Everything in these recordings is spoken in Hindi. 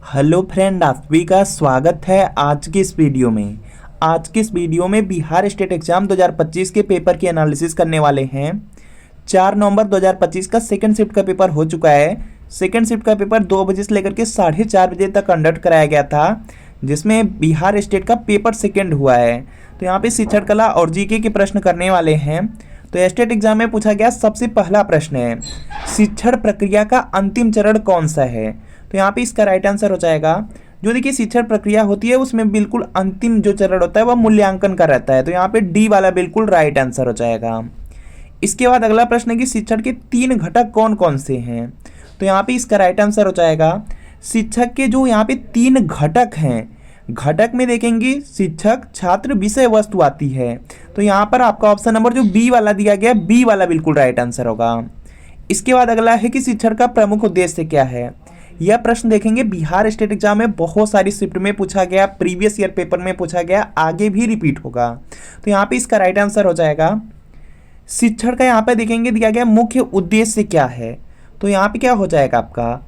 हेलो फ्रेंड, आप सभी का स्वागत है आज की इस वीडियो में। आज की इस वीडियो में बिहार स्टेट एग्जाम 2025 के पेपर की एनालिसिस करने वाले हैं। 4 नवंबर 2025 का सेकंड शिफ्ट का पेपर हो चुका है। सेकंड शिफ्ट का पेपर 2 बजे से लेकर के 4:30 बजे तक कंडक्ट कराया गया था, जिसमें बिहार स्टेट का पेपर सेकेंड हुआ है। तो यहाँ पे शिक्षण कला और जीके के प्रश्न करने वाले हैं। तो स्टेट एग्जाम में पूछा गया सबसे पहला प्रश्न है, शिक्षण प्रक्रिया का अंतिम चरण कौन सा है। तो यहाँ पे इसका राइट आंसर हो जाएगा, जो देखिए शिक्षण प्रक्रिया होती है उसमें बिल्कुल अंतिम जो चरण होता है वह मूल्यांकन का रहता है। तो यहाँ पे डी वाला बिल्कुल राइट आंसर हो जाएगा। इसके बाद अगला प्रश्न है कि शिक्षण के 3 घटक कौन कौन से हैं। तो यहाँ पे इसका राइट आंसर हो जाएगा, शिक्षक के जो यहाँ पे 3 घटक हैं, घटक में देखेंगे शिक्षक, छात्र, विषय वस्तु आती है। तो यहाँ पर आपका ऑप्शन नंबर जो बी वाला दिया गया, बी वाला बिल्कुल राइट आंसर होगा। इसके बाद अगला है कि शिक्षण का प्रमुख उद्देश्य क्या है। यह प्रश्न देखेंगे बिहार स्टेट एग्जाम में बहुत सारी शिफ्ट में पूछा गया, प्रीवियस ईयर पेपर में पूछा गया, आगे भी रिपीट होगा। तो यहाँ पे इसका राइट आंसर हो जाएगा, शिक्षण का यहाँ पे देखेंगे दिया गया मुख्य उद्देश्य क्या है। तो यहाँ पे क्या हो जाएगा आपका,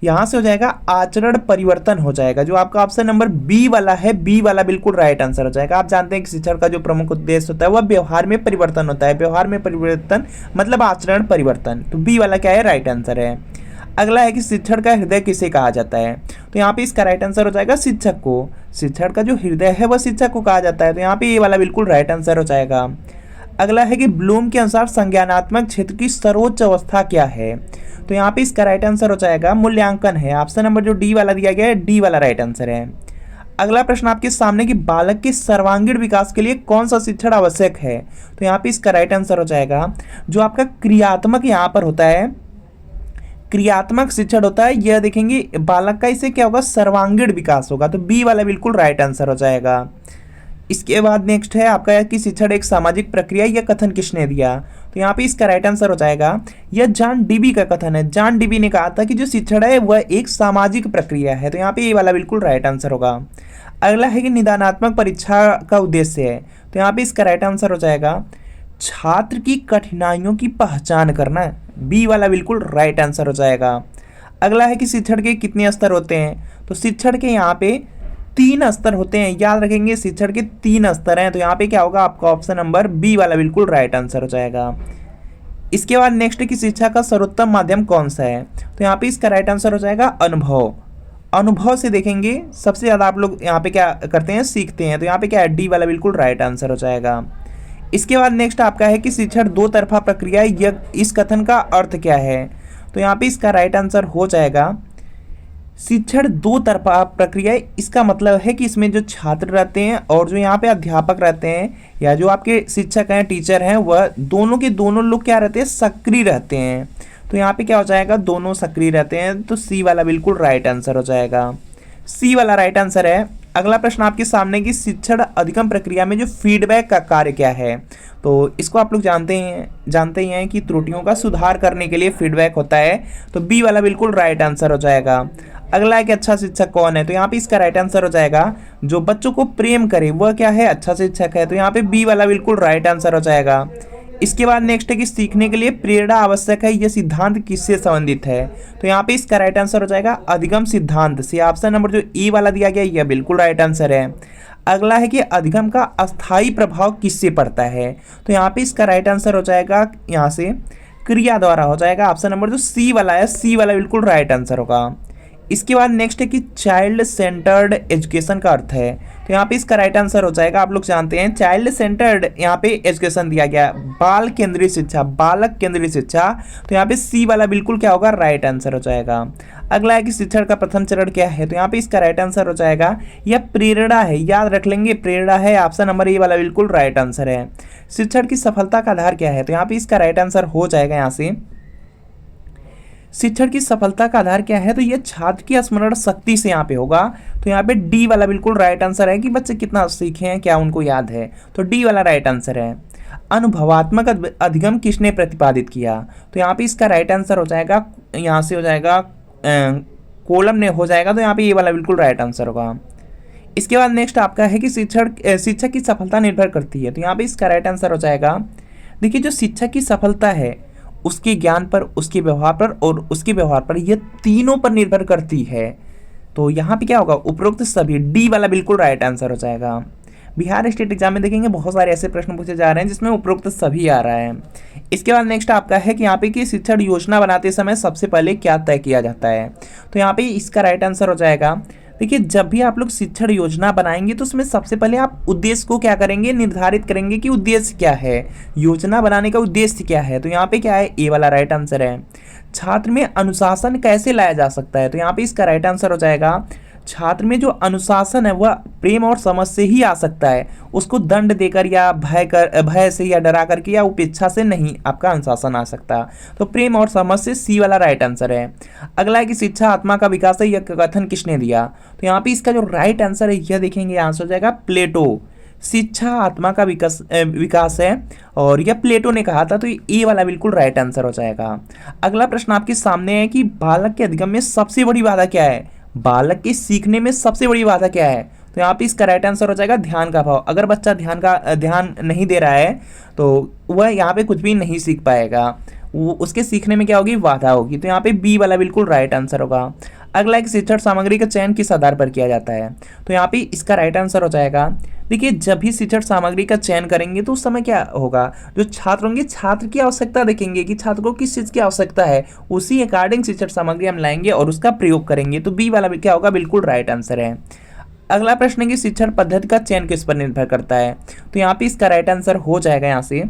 यहाँ से हो जाएगा आचरण परिवर्तन हो जाएगा। जो आपका ऑप्शन नंबर बी वाला है, बी वाला बिल्कुल राइट आंसर हो जाएगा। आप जानते हैं कि शिक्षण का जो प्रमुख उद्देश्य होता है वह व्यवहार में परिवर्तन होता है। व्यवहार में परिवर्तन मतलब आचरण परिवर्तन। तो बी वाला क्या है, राइट आंसर है। अगला है कि शिक्षण का हृदय किसे कहा जाता है। तो यहाँ पे इसका राइट आंसर हो जाएगा शिक्षक को। शिक्षण का जो हृदय है वह शिक्षक को कहा जाता है। तो यहाँ पे ये वाला बिल्कुल राइट आंसर हो जाएगा। अगला है कि ब्लूम के अनुसार संज्ञानात्मक क्षेत्र की सर्वोच्च अवस्था क्या है। तो यहाँ पे इसका राइट आंसर हो जाएगा मूल्यांकन है। ऑप्शन नंबर जो डी वाला दिया गया है, डी वाला राइट आंसर है। अगला प्रश्न आपके सामने कि बालक के सर्वांगीण विकास के लिए कौन सा शिक्षण आवश्यक है। तो यहाँ पे इसका राइट आंसर हो जाएगा, जो आपका क्रियात्मक यहाँ पर होता है, क्रियात्मक शिक्षण होता है, यह देखेंगे बालक का इससे क्या होगा, सर्वांगीण विकास होगा। तो बी वाला बिल्कुल राइट आंसर हो जाएगा। इसके बाद नेक्स्ट है आपका कि शिक्षण एक सामाजिक प्रक्रिया, यह कथन किसने दिया। तो यहाँ पे इसका राइट आंसर हो जाएगा, यह जॉन डीबी का कथन है। जॉन डीबी ने कहा था कि जो शिक्षण है वह एक सामाजिक प्रक्रिया है। तो यहाँ पे ये वाला बिल्कुल राइट आंसर होगा। अगला है कि निदानात्मक परीक्षा का उद्देश्य है। तो यहाँ पे इसका राइट आंसर हो जाएगा, छात्र की कठिनाइयों की पहचान करना है। बी वाला बिल्कुल राइट आंसर हो जाएगा। अगला है कि शिक्षण के कितने स्तर होते हैं। तो शिक्षण के यहाँ पे 3 स्तर होते हैं, याद रखेंगे शिक्षण के 3 स्तर हैं। तो यहाँ पे क्या होगा, आपका ऑप्शन नंबर बी वाला बिल्कुल राइट आंसर हो जाएगा। इसके बाद नेक्स्ट है कि शिक्षा का सर्वोत्तम माध्यम कौन सा है। तो यहाँ पे इसका राइट आंसर हो जाएगा अनुभव। अनुभव से देखेंगे सबसे ज़्यादा आप लोग यहाँ पे क्या करते हैं, सीखते हैं। तो यहाँ पे क्या है, डी वाला बिल्कुल राइट आंसर हो जाएगा। इसके बाद नेक्स्ट आपका है कि शिक्षण 2 तरफा प्रक्रिया, यह इस कथन का अर्थ क्या है। तो यहाँ पे इसका राइट आंसर हो जाएगा, शिक्षण 2 तरफा प्रक्रिया, इसका मतलब है कि इसमें जो छात्र रहते हैं और जो यहाँ पे अध्यापक रहते हैं या जो आपके शिक्षक हैं, टीचर हैं, वह दोनों के दोनों लोग क्या रहते हैं, सक्रिय रहते हैं। तो यहाँ पे क्या हो जाएगा, दोनों सक्रिय रहते हैं। तो सी वाला बिल्कुल राइट आंसर हो जाएगा। सी वाला राइट आंसर है। अगला प्रश्न आपके सामने की शिक्षण अधिगम प्रक्रिया में जो फीडबैक का कार्य क्या है। तो इसको आप लोग जानते ही हैं कि त्रुटियों का सुधार करने के लिए फीडबैक होता है। तो बी वाला बिल्कुल राइट आंसर हो जाएगा। अगला है कि अच्छा शिक्षक कौन है। तो यहाँ पे इसका राइट आंसर हो जाएगा, जो बच्चों को प्रेम करे वह क्या है, अच्छा शिक्षक है। तो यहाँ पे बी वाला बिल्कुल राइट आंसर हो जाएगा। इसके बाद नेक्स्ट है कि सीखने के लिए प्रेरणा आवश्यक है, यह सिद्धांत किससे संबंधित है। तो यहाँ पे इसका राइट आंसर हो जाएगा अधिगम सिद्धांत से। ऑप्शन नंबर जो ई वाला दिया गया यह बिल्कुल राइट आंसर है। अगला है कि अधिगम का अस्थायी प्रभाव किससे पड़ता है। तो यहाँ पे इसका राइट आंसर हो जाएगा, यहाँ से क्रिया द्वारा हो जाएगा। ऑप्शन नंबर जो सी वाला है, सी वाला बिल्कुल राइट आंसर होगा। इसके बाद नेक्स्ट है कि चाइल्ड सेंटर्ड एजुकेशन का अर्थ है। तो यहाँ पे इसका राइट आंसर हो जाएगा, आप लोग जानते हैं चाइल्ड सेंटर्ड यहाँ पे एजुकेशन दिया गया, बाल केंद्रीय शिक्षा, बालक केंद्रीय शिक्षा। तो यहाँ पे सी वाला बिल्कुल क्या होगा, राइट आंसर हो जाएगा। अगला है कि शिक्षण का प्रथम चरण क्या है। तो यहाँ पे इसका राइट आंसर हो जाएगा, यह प्रेरणा है, याद रख लेंगे प्रेरणा है। ऑप्शन नंबर ए वाला बिल्कुल राइट आंसर है। शिक्षण की सफलता का आधार क्या है। तो यहाँ पे इसका राइट आंसर हो जाएगा, यहाँ से शिक्षण की सफलता का आधार क्या है। तो ये छात्र की स्मरण शक्ति से यहाँ पे होगा। तो यहाँ पे डी वाला बिल्कुल राइट आंसर है कि बच्चे कितना सीखे हैं, क्या उनको याद है। तो डी वाला राइट आंसर है। अनुभवात्मक अधिगम किसने प्रतिपादित किया। तो यहाँ पे इसका राइट आंसर हो जाएगा, यहाँ से हो जाएगा कोलम ने हो जाएगा। तो यहाँ पे ये वाला बिल्कुल राइट आंसर होगा। इसके बाद नेक्स्ट आपका है कि शिक्षक की सफलता निर्भर करती है। तो यहाँ पे इसका राइट आंसर हो जाएगा, देखिए जो शिक्षक की सफलता है उसके ज्ञान पर, उसके व्यवहार पर और उसके व्यवहार पर, यह तीनों पर निर्भर करती है। तो यहाँ पे क्या होगा, उपरोक्त सभी, डी वाला बिल्कुल राइट आंसर हो जाएगा। बिहार स्टेट एग्जाम में देखेंगे बहुत सारे ऐसे प्रश्न पूछे जा रहे हैं जिसमें उपरोक्त सभी आ रहा है। इसके बाद नेक्स्ट आपका है कि यहाँ पे कि शिक्षण योजना बनाते समय सबसे पहले क्या तय किया जाता है। तो यहाँ पे इसका राइट आंसर हो जाएगा, देखिए जब भी आप लोग शिक्षण योजना बनाएंगे तो उसमें सबसे पहले आप उद्देश्य को क्या करेंगे, निर्धारित करेंगे कि उद्देश्य क्या है, योजना बनाने का उद्देश्य क्या है। तो यहाँ पे क्या है, ए वाला राइट आंसर है। छात्र में अनुशासन कैसे लाया जा सकता है, तो यहाँ पे इसका राइट आंसर हो जाएगा, छात्र में जो अनुशासन है वह प्रेम और समझ से ही आ सकता है, उसको दंड देकर या भय से या डरा करके या उपेक्षा से नहीं आपका अनुशासन आ सकता। तो प्रेम और समझ से, सी वाला राइट आंसर है। अगला है कि शिक्षा आत्मा का विकास है, यह कथन किसने दिया। तो यहाँ पे इसका जो राइट आंसर है यह देखेंगे आंसर हो जाएगा प्लेटो। शिक्षा आत्मा का विकास है और यह प्लेटो ने कहा था, तो ये वाला बिल्कुल राइट आंसर हो जाएगा। अगला प्रश्न आपके सामने है कि बालक के अधिगम में सबसे बड़ी बाधा क्या है, बालक के सीखने में सबसे बड़ी बाधा क्या है। तो यहाँ पे इसका राइट आंसर हो जाएगा ध्यान का अभाव। अगर बच्चा ध्यान नहीं दे रहा है तो वह यहाँ पे कुछ भी नहीं सीख पाएगा, वो उसके सीखने में क्या होगी, बाधा होगी। तो यहाँ पे बी वाला बिल्कुल राइट आंसर होगा। अगला एक शिक्षण सामग्री का चयन किस आधार पर किया जाता है। तो यहाँ पे इसका राइट आंसर हो जाएगा, देखिए जब भी शिक्षण सामग्री का चयन करेंगे तो उस समय क्या होगा, जो छात्र होंगे छात्र की आवश्यकता देखेंगे कि छात्र को किस चीज़ की आवश्यकता है, उसी अकॉर्डिंग शिक्षण सामग्री हम लाएंगे और उसका प्रयोग करेंगे। तो बी वाला क्या होगा, बिल्कुल राइट आंसर है। अगला प्रश्न है कि शिक्षण पद्धति का चयन किस पर निर्भर करता है। तो यहाँ पे इसका राइट आंसर हो जाएगा यहाँ से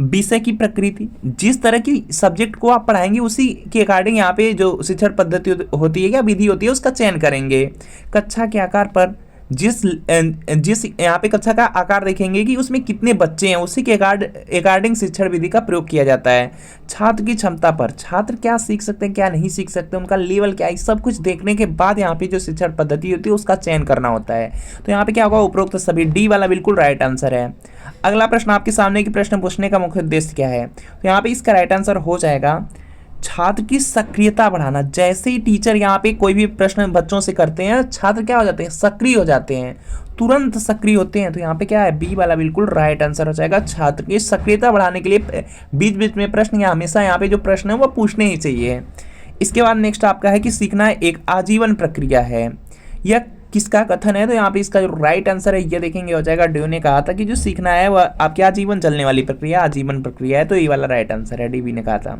विषय की प्रकृति, जिस तरह की सब्जेक्ट को आप पढ़ाएंगे उसी के अकॉर्डिंग यहाँ पे जो शिक्षण पद्धति होती है या विधि होती है उसका चयन करेंगे। कक्षा के आकार पर, जिस यहाँ पे कक्षा का आकार देखेंगे कि उसमें कितने बच्चे हैं उसी के अकॉर्डिंग शिक्षण विधि का प्रयोग किया जाता है। छात्र की क्षमता पर, छात्र क्या सीख सकते हैं क्या नहीं सीख सकते, उनका लेवल क्या है, सब कुछ देखने के बाद यहाँ पे जो शिक्षण पद्धति होती है उसका चयन करना होता है। तो यहाँ पे क्या होगा, उपरोक्त सभी, डी वाला बिल्कुल राइट आंसर है। अगला प्रश्न आपके सामने की प्रश्न पूछने का मुख्य उद्देश्य क्या है। तो यहाँ पे इसका राइट आंसर हो जाएगा छात्र की सक्रियता बढ़ाना। जैसे ही टीचर यहाँ पे कोई भी प्रश्न बच्चों से करते हैं छात्र क्या हो जाते हैं, सक्रिय हो जाते हैं, तुरंत सक्रिय होते हैं। तो यहाँ पे क्या है, बी वाला बिल्कुल राइट आंसर हो जाएगा। छात्र की सक्रियता बढ़ाने के लिए बीच बीच में प्रश्न या हमेशा यहाँ पे जो प्रश्न है वो पूछने ही चाहिए। इसके बाद नेक्स्ट आपका है कि सीखना एक आजीवन प्रक्रिया है, यह किसका कथन है। तो यहाँ पे इसका जो राइट आंसर है ये देखेंगे हो जाएगा, ड्यू ने कहा था कि जो सीखना है वह आपके आजीवन चलने वाली प्रक्रिया, आजीवन प्रक्रिया है। तो ये वाला राइट आंसर है, डी बी ने कहा था।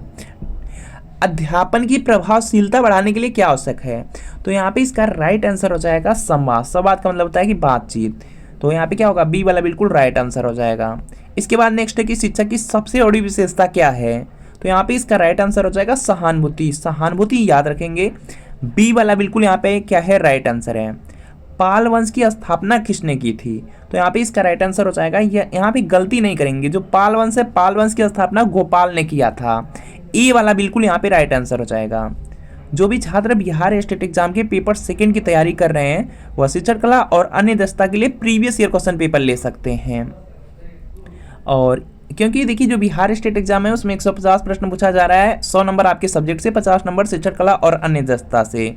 अध्यापन की प्रभावशीलता बढ़ाने के लिए क्या आवश्यक है। तो यहाँ पे इसका राइट आंसर हो जाएगा संवाद। संवाद का मतलब होता है कि बातचीत। तो यहाँ पे क्या होगा, बी वाला बिल्कुल राइट आंसर हो जाएगा। इसके बाद नेक्स्ट है कि शिक्षक की सबसे बड़ी विशेषता क्या है। तो यहाँ पे इसका राइट आंसर हो जाएगा सहानुभूति। सहानुभूति याद रखेंगे, बी वाला बिल्कुल यहाँ पे क्या है, राइट आंसर है। पाल वंश की स्थापना किसने की थी। तो यहाँ पे इसका राइट आंसर हो जाएगा, यहाँ पे गलती नहीं करेंगे, जो पाल वंश है पाल वंश की स्थापना गोपाल ने किया था। ए वाला बिल्कुल यहाँ पे राइट आंसर हो जाएगा। जो भी छात्र बिहार स्टेट एग्जाम के पेपर सेकंड की तैयारी कर रहे हैं वह शिक्षण कला और अन्य दक्षता के लिए प्रीवियस ईयर क्वेश्चन पेपर ले सकते हैं। और क्योंकि देखिए जो बिहार स्टेट एग्जाम है उसमें 150 प्रश्न पूछा जा रहा है, 100 नंबर आपके सब्जेक्ट से, 50 नंबर शिक्षण कला और अन्य दक्षता से।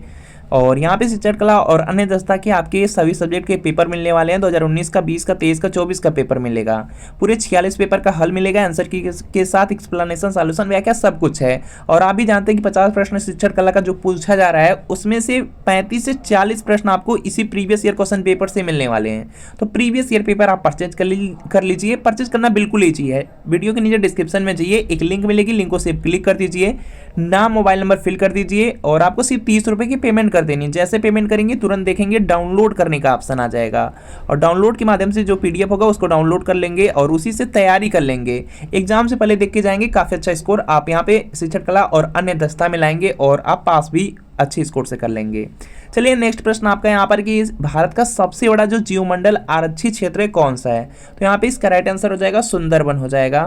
और यहाँ पे शिक्षण कला और अन्य दक्षता के आपके सभी सब्जेक्ट के पेपर मिलने वाले हैं। 2019 का, 20 का, 23 का, 24 का पेपर मिलेगा। पूरे 46 पेपर का हल मिलेगा, आंसर की के साथ एक्सप्लेनेशन, सॉल्यूशन, व्याख्या सब कुछ है। और आप भी जानते हैं कि 50 प्रश्न शिक्षण कला का जो पूछा जा रहा है उसमें से 35 से 40 प्रश्न आपको इसी प्रीवियस ईयर क्वेश्चन पेपर से मिलने वाले हैं। तो प्रीवियस ईयर पेपर आप परचेज कर लीजिए। परचेज करना बिल्कुल ईजी है, वीडियो के नीचे डिस्क्रिप्शन में जाइए, एक लिंक मिलेगी, लिंक को सिर्फ क्लिक कर दीजिए, नाम मोबाइल नंबर फिल कर दीजिए और आपको सिर्फ 30 रुपये की पेमेंट कर देनी। जैसे पेमेंट करेंगे तुरंत देखेंगे डाउनलोड करने का ऑप्शन आ जाएगा और डाउनलोड के माध्यम से जो पीडीएफ होगा उसको डाउनलोड कर लेंगे और उसी से तैयारी कर लेंगे। एग्जाम से पहले देख के जाएंगे, काफ़ी अच्छा स्कोर आप यहाँ पे शिक्षण कला और अन्य दक्षता में लाएंगे और आप पास भी अच्छे स्कोर से कर लेंगे। चलिए नेक्स्ट प्रश्न आपका यहाँ पर कि भारत का सबसे बड़ा जो जीवमंडल आरक्षित क्षेत्र है कौन सा है। तो यहाँ पे इसका राइट आंसर हो जाएगा सुंदरबन हो जाएगा।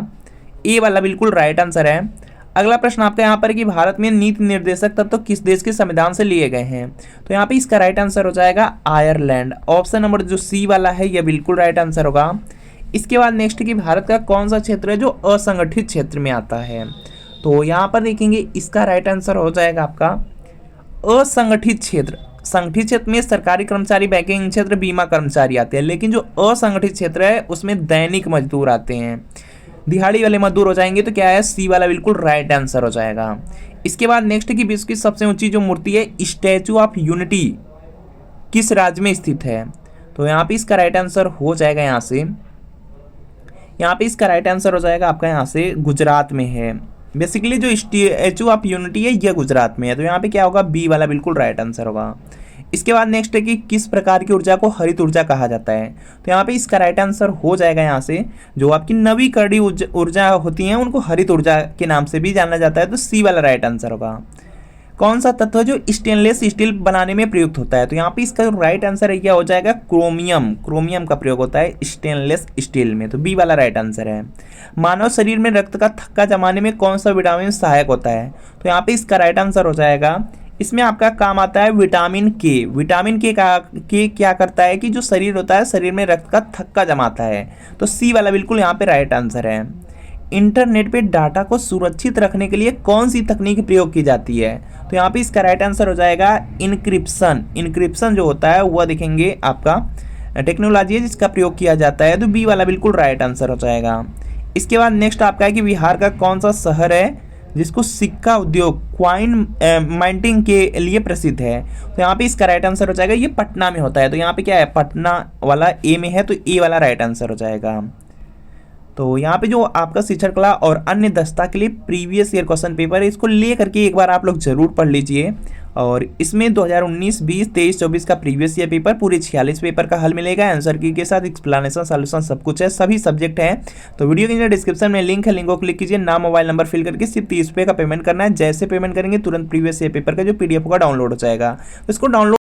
ए वाला बिल्कुल राइट आंसर है। अगला प्रश्न आपका यहाँ पर कि भारत में नीति निर्देशक तत्व किस देश के संविधान से लिए गए हैं। तो यहाँ पे इसका राइट आंसर हो जाएगा आयरलैंड। ऑप्शन नंबर जो सी वाला है यह बिल्कुल राइट आंसर होगा। इसके बाद नेक्स्ट कि भारत का कौन सा क्षेत्र है जो असंगठित क्षेत्र में आता है। तो यहाँ पर देखेंगे इसका राइट आंसर हो जाएगा आपका असंगठित क्षेत्र। संगठित क्षेत्र में सरकारी कर्मचारी, बैंकिंग क्षेत्र, बीमा कर्मचारी आते हैं, लेकिन जो असंगठित क्षेत्र है उसमें दैनिक मजदूर आते हैं, दिहाड़ी वाले मजदूर हो जाएंगे। तो क्या है, सी वाला बिल्कुल राइट आंसर हो जाएगा। इसके बाद नेक्स्ट की विश्व की सबसे ऊंची जो मूर्ति है स्टैचू ऑफ यूनिटी, किस राज्य में स्थित है? तो यहाँ पे इसका राइट आंसर हो जाएगा यहाँ पे इसका राइट आंसर हो जाएगा आपका यहाँ से गुजरात में है। बेसिकली जो स्टैचू ऑफ यूनिटी है यह गुजरात में है, तो यहाँ पे क्या होगा, बी वाला बिल्कुल राइट आंसर होगा। इसके बाद नेक्स्ट है कि किस प्रकार की ऊर्जा को हरित ऊर्जा कहा जाता है? तो यहाँ पे इसका राइट आंसर हो जाएगा यहाँ से जो आपकी नवीकरणीय ऊर्जा होती है उनको हरित ऊर्जा के नाम से भी जाना जाता है, तो सी वाला राइट आंसर होगा। कौन सा तत्व है जो स्टेनलेस स्टील बनाने में प्रयुक्त होता है? तो यहाँ पे इसका राइट आंसर है क्या हो जाएगा, क्रोमियम। क्रोमियम का प्रयोग होता है स्टेनलेस स्टील में, तो बी वाला राइट आंसर है। मानव शरीर में रक्त का थक्का जमाने में कौन सा विटामिन सहायक होता है? तो यहाँ पे इसका राइट आंसर हो जाएगा, इसमें आपका काम आता है विटामिन के। विटामिन के क्या करता है कि जो शरीर होता है शरीर में रक्त का थक्का जमाता है, तो सी वाला बिल्कुल यहाँ पे राइट आंसर है। इंटरनेट पे डाटा को सुरक्षित रखने के लिए कौन सी तकनीक प्रयोग की जाती है? तो यहाँ पे इसका राइट आंसर हो जाएगा इनक्रिप्शन। इनक्रिप्शन जो होता है वह देखेंगे आपका टेक्नोलॉजी है जिसका प्रयोग किया जाता है, तो बी वाला बिल्कुल राइट आंसर हो जाएगा। इसके बाद नेक्स्ट आपका है कि बिहार का कौन सा शहर है जिसको सिक्का उद्योग क्वाइन माइंटिंग के लिए प्रसिद्ध है? तो यहाँ पे इसका राइट आंसर हो जाएगा, ये पटना में होता है, तो यहाँ पे क्या है, पटना वाला ए में है, तो ए वाला राइट आंसर हो जाएगा। तो यहाँ पे जो आपका शिक्षण कला और अन्य दस्ता के लिए प्रीवियस ईयर क्वेश्चन पेपर है इसको ले करके एक बार आप लोग जरूर पढ़ लीजिए, और इसमें 2019, 20, 23, 24 का प्रीवियस ईयर पेपर पूरे 46 पेपर का हल मिलेगा, आंसर की के साथ एक्सप्लेनेशन सॉल्यूशन सब कुछ है, सभी सब्जेक्ट हैं। तो वीडियो के नीचे डिस्क्रिप्शन में लिंक है, लिंक को क्लिक कीजिए, नाम मोबाइल नंबर फिल करके सिर्फ 30 रुपये का पेमेंट करना है। जैसे पेमेंट करेंगे तुरंत प्रीवियस ईयर पेपर का जो PDF होगा डाउनलोड हो जाएगा, तो इसको डाउनलोड